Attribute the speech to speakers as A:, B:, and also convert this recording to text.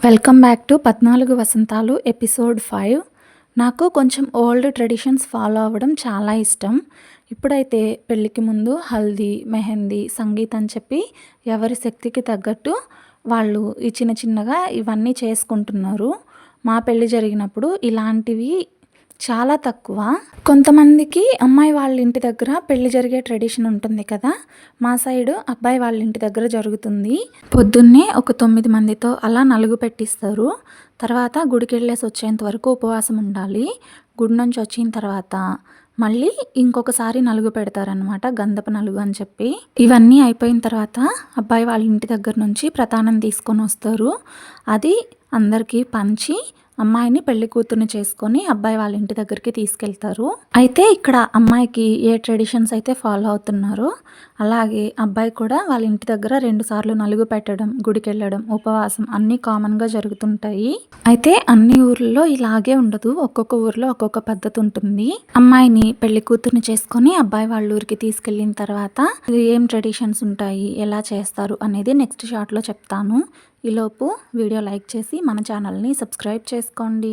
A: Welcome back to 14 Vasanthalu episode 5. నాకు కొంచెం old traditions follow అవ్వడం చాలా ఇష్టం. ఇప్పుడైతే పెళ్ళికి ముందు హల్దీ, మెహందీ, సంగీత్ అని చెప్పి ఎవరి శక్తికి తగ్గట్టు వాళ్ళు ఈ చిన్న చిన్నగా ఇవన్నీ చేసుకుంటున్నారు. మా పెళ్ళి జరిగినప్పుడు ఇలాంటివి చాలా తక్కువ. కొంతమందికి అమ్మాయి వాళ్ళ ఇంటి దగ్గర పెళ్లి జరిగే ట్రెడిషన్ ఉంటుంది కదా, మా సైడు అబ్బాయి వాళ్ళ ఇంటి దగ్గర జరుగుతుంది. పొద్దున్నే ఒక 9 మందితో అలా నలుగు పెట్టిస్తారు. తర్వాత గుడికి వెళ్ళేసి వచ్చేంత వరకు ఉపవాసం ఉండాలి. గుడి నుంచి వచ్చిన తర్వాత మళ్ళీ ఇంకొకసారి నలుగు పెడతారనమాట, గంధపు నలుగు అని చెప్పి. ఇవన్నీ అయిపోయిన తర్వాత అబ్బాయి వాళ్ళ ఇంటి దగ్గర నుంచి ప్రతానం తీసుకొని వస్తారు. అది అందరికీ పంచి అమ్మాయిని పెళ్లి కూతుర్ని చేసుకొని అబ్బాయి వాళ్ళ ఇంటి దగ్గరికి తీసుకెళ్తారు. అయితే ఇక్కడ అమ్మాయికి ఏ ట్రెడిషన్స్ అయితే ఫాలో అవుతున్నారో అలాగే అబ్బాయి కూడా వాళ్ళ ఇంటి దగ్గర 2 సార్లు నలుగు పెట్టడం, గుడికి వెళ్ళడం, ఉపవాసం అన్నీ కామన్గా జరుగుతుంటాయి. అయితే అన్ని ఊర్లలో ఇలాగే ఉండదు, ఒక్కొక్క ఊర్లో ఒక్కొక్క పద్ధతి ఉంటుంది. అమ్మాయిని పెళ్లి కూతుర్ని చేసుకొని అబ్బాయి వాళ్ళ ఊరికి తీసుకెళ్ళిన తర్వాత ఏం ట్రెడిషన్స్ ఉంటాయి, ఎలా చేస్తారు అనేది నెక్స్ట్ షార్ట్లో చెప్తాను. ఈలోపు వీడియో లైక్ చేసి మన ఛానల్ని సబ్స్క్రైబ్ చేసుకోండి.